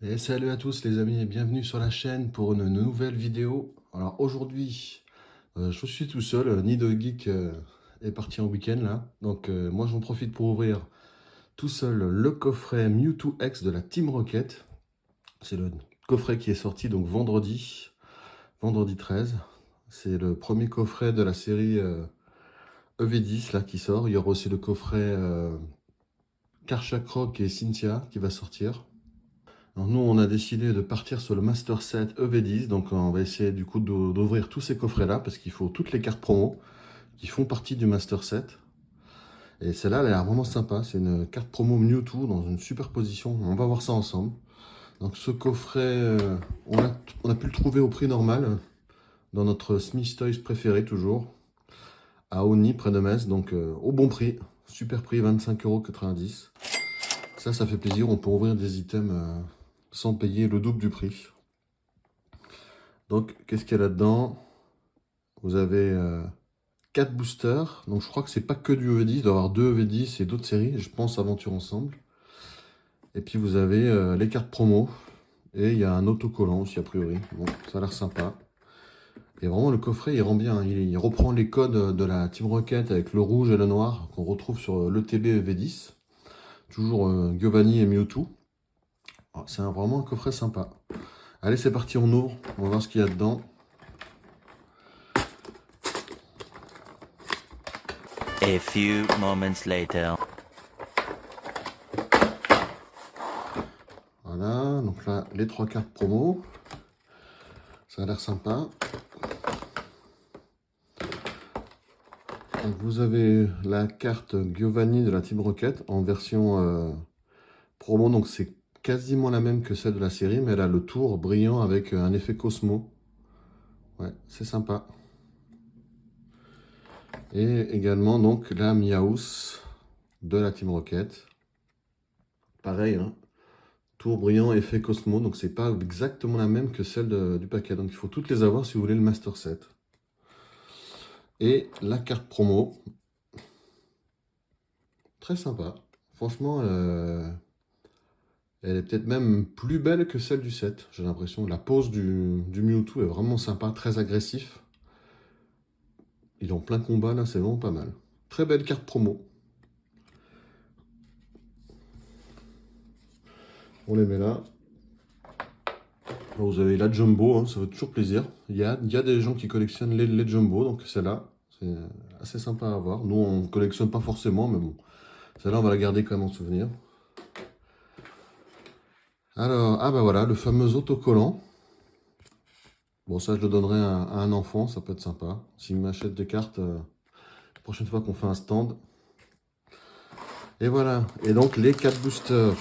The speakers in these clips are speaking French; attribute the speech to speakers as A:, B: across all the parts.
A: Et salut à tous les amis et bienvenue sur la chaîne pour une nouvelle vidéo. Alors aujourd'hui, je suis tout seul, Nido Geek est parti en week-end là. Donc moi j'en profite pour ouvrir tout seul le coffret Mewtwo X de la Team Rocket. C'est le coffret qui est sorti donc vendredi 13. C'est le premier coffret de la série EV10 là qui sort. Il y aura aussi le coffret Karchak et Cynthia qui va sortir. Alors nous, on a décidé de partir sur le Master Set EV10, donc on va essayer du coup d'ouvrir tous ces coffrets-là, parce qu'il faut toutes les cartes promo qui font partie du Master Set. Et celle-là, elle a l'air vraiment sympa, c'est une carte promo Mewtwo dans une superposition, on va voir ça ensemble. Donc ce coffret, on a pu le trouver au prix normal, dans notre Smith Toys préféré toujours, à Oni, près de Metz, donc au bon prix, super prix, 25,90 €. Ça fait plaisir, on peut ouvrir des items sans payer le double du prix. Donc, qu'est-ce qu'il y a là-dedans? Vous avez 4 boosters. Donc, je crois que c'est pas que du EV10. Il doit y avoir 2 EV10 et d'autres séries. Je pense Aventure Ensemble. Et puis, vous avez les cartes promo. Et il y a un autocollant aussi, a priori. Bon, ça a l'air sympa. Et vraiment, le coffret, il rend bien. Il reprend les codes de la Team Rocket avec le rouge et le noir qu'on retrouve sur l'ETB EV10. Toujours Giovanni et Mewtwo. C'est vraiment un coffret sympa. Allez, c'est parti, on ouvre. On va voir ce qu'il y a dedans.
B: A few moments later.
A: Voilà, donc là, les 3 cartes promo. Ça a l'air sympa. Donc vous avez la carte Giovanni de la Team Rocket en version promo. Donc c'est quasiment la même que celle de la série, mais elle a le tour brillant avec un effet Cosmo. Ouais, c'est sympa. Et également donc la Miaus de la Team Rocket. Pareil, hein. Tour brillant, effet Cosmo. Donc c'est pas exactement la même que celle du paquet. Donc il faut toutes les avoir si vous voulez le Master Set. Et la carte promo. Très sympa. Franchement, elle est peut-être même plus belle que celle du set. J'ai l'impression. La pose du Mewtwo est vraiment sympa, très agressif. Il est en plein combat là, c'est vraiment pas mal. Très belle carte promo. On les met là. Alors, vous avez la Jumbo, hein, ça fait toujours plaisir. Il y a des gens qui collectionnent les Jumbo, donc celle-là, c'est assez sympa à avoir. Nous, on ne collectionne pas forcément, mais bon. Celle-là, on va la garder quand même en souvenir. Alors, ah bah voilà, le fameux autocollant. Bon, ça, je le donnerai à un enfant, ça peut être sympa. S'il m'achète des cartes, la prochaine fois qu'on fait un stand. Et voilà, et donc les 4 boosters.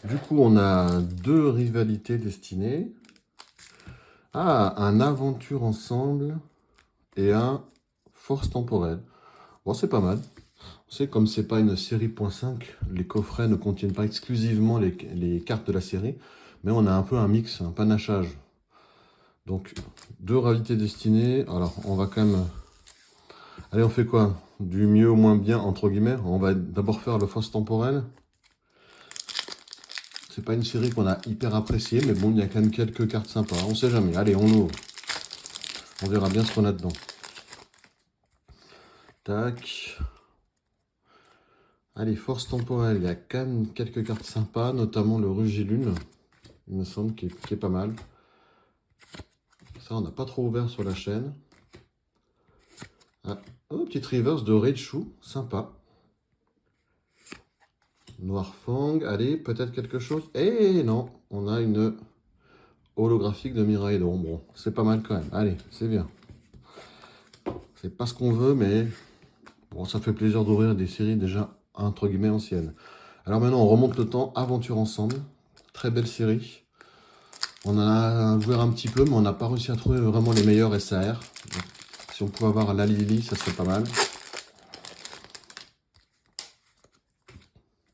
A: Du coup, on a 2 rivalités destinées. Ah, un aventure ensemble et un force temporelle. Bon, c'est pas mal. C'est comme c'est pas une série .5, les coffrets ne contiennent pas exclusivement les cartes de la série, mais on a un peu un mix, un panachage. Donc, 2 rivalités destinées. Alors, on va quand même... Allez, on fait quoi? Du mieux au moins bien, entre guillemets. On va d'abord faire le force temporelle. C'est pas une série qu'on a hyper appréciée, mais bon, il y a quand même quelques cartes sympas. On sait jamais. Allez, on ouvre. On verra bien ce qu'on a dedans. Tac. Allez, force temporelle. Il y a quand même quelques cartes sympas, notamment le Rugilune. Il me semble qui est pas mal. Ça, on n'a pas trop ouvert sur la chaîne. Ah, oh, petite reverse de Raichu. Sympa. Noirfang. Allez, peut-être quelque chose. Eh non, on a une holographique de Miraidon. Bon, c'est pas mal quand même. Allez, c'est bien. C'est pas ce qu'on veut, mais bon, ça fait plaisir d'ouvrir des séries déjà, entre guillemets, anciennes. Alors maintenant, on remonte le temps. Aventure Ensemble. Très belle série. On en a ouvert un petit peu, mais on n'a pas réussi à trouver vraiment les meilleurs SAR. Donc, si on pouvait avoir la Lily, ça serait pas mal.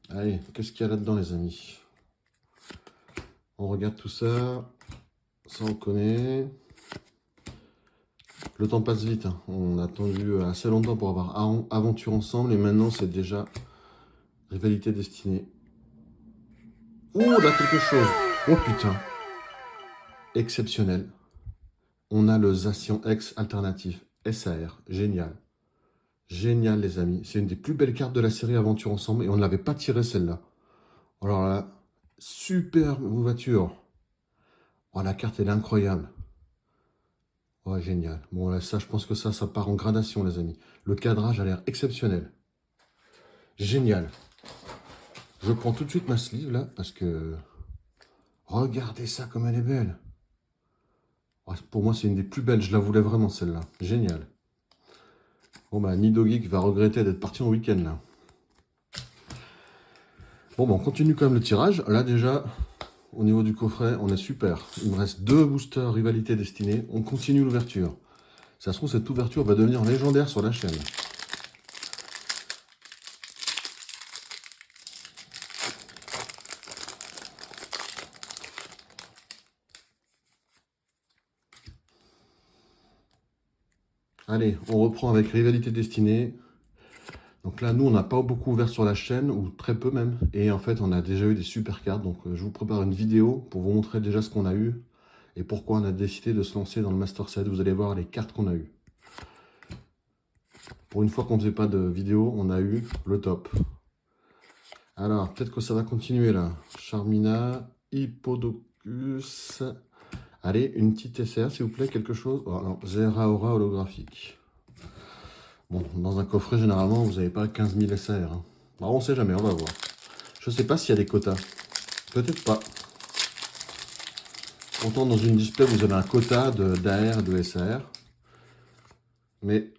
A: Allez, qu'est-ce qu'il y a là-dedans, les amis? On regarde tout ça. Ça, on connaît. Le temps passe vite, hein. On a attendu assez longtemps pour avoir Aventure Ensemble et maintenant c'est déjà Rivalité Destinée. Oh, là, quelque chose. Oh putain. Exceptionnel. On a le Zacian X alternatif. SAR. Génial. Génial, les amis. C'est une des plus belles cartes de la série Aventure Ensemble et on ne l'avait pas tirée celle-là. Alors là, super voiture. Oh, la carte, elle est incroyable. Oh, génial. Bon, là, ça, je pense que ça part en gradation, les amis. Le cadrage a l'air exceptionnel. Génial. Je prends tout de suite ma sleeve, là, parce que... Regardez ça comme elle est belle. Oh, pour moi, c'est une des plus belles. Je la voulais vraiment, celle-là. Génial. Bon, bah, Nidogeek va regretter d'être parti en week-end, là. Bon, bah, on continue quand même le tirage. Là, déjà, au niveau du coffret, on est super. Il me reste 2 boosters Rivalité Destinée. On continue l'ouverture. Ça se trouve, cette ouverture va devenir légendaire sur la chaîne. Allez, on reprend avec Rivalité Destinée. Donc là, nous, on n'a pas beaucoup ouvert sur la chaîne, ou très peu même. Et en fait, on a déjà eu des super cartes. Donc je vous prépare une vidéo pour vous montrer déjà ce qu'on a eu. Et pourquoi on a décidé de se lancer dans le Master Set. Vous allez voir les cartes qu'on a eues. Pour une fois qu'on ne faisait pas de vidéo, on a eu le top. Alors, peut-être que ça va continuer là. Charmina, Hippodocus. Allez, une petite SR, s'il vous plaît, quelque chose. Oh, non, Zeraora holographique. Bon, dans un coffret, généralement, vous n'avez pas 15 000 SR. Hein. Bah, on ne sait jamais, on va voir. Je ne sais pas s'il y a des quotas. Peut-être pas. Pourtant, dans une display, vous avez un quota d'AR et de SAR. Mais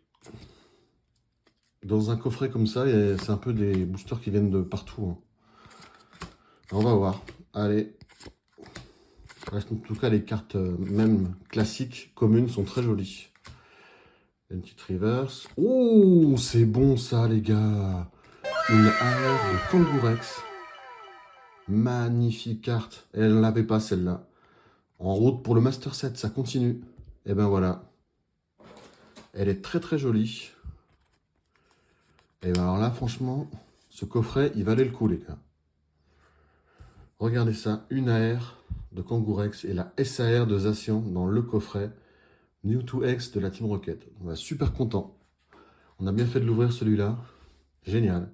A: dans un coffret comme ça, c'est un peu des boosters qui viennent de partout. Hein. On va voir. Allez. En tout cas, les cartes, même classiques, communes, sont très jolies. Une petite reverse. Oh, c'est bon ça, les gars. Une AR de Kangourex. Magnifique carte. Elle ne l'avait pas, celle-là. En route pour le Master Set, ça continue. Et ben voilà. Elle est très très jolie. Et ben alors là, franchement, ce coffret, il valait le coup, les gars. Regardez ça. Une AR de Kangourex et la SAR de Zacian dans le coffret. Mewtwo-X de la Team Rocket. On va super content. On a bien fait de l'ouvrir celui-là. Génial.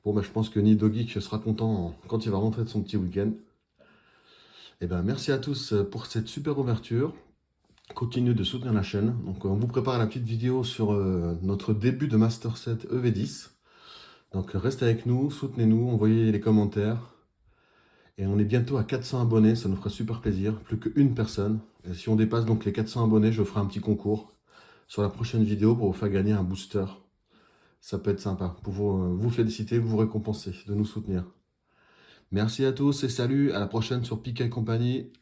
A: Bon, bah, je pense que Nidogeek sera content quand il va rentrer de son petit week-end. Et ben, merci à tous pour cette super ouverture. Continuez de soutenir la chaîne. Donc, on vous prépare la petite vidéo sur notre début de Master Set EV10. Donc, restez avec nous, soutenez-nous, envoyez les commentaires. Et on est bientôt à 400 abonnés, ça nous ferait super plaisir. Plus qu'une personne. Et si on dépasse donc les 400 abonnés, je ferai un petit concours sur la prochaine vidéo pour vous faire gagner un booster. Ça peut être sympa pour vous féliciter, vous récompenser de nous soutenir. Merci à tous et salut, à la prochaine sur Pika et compagnie.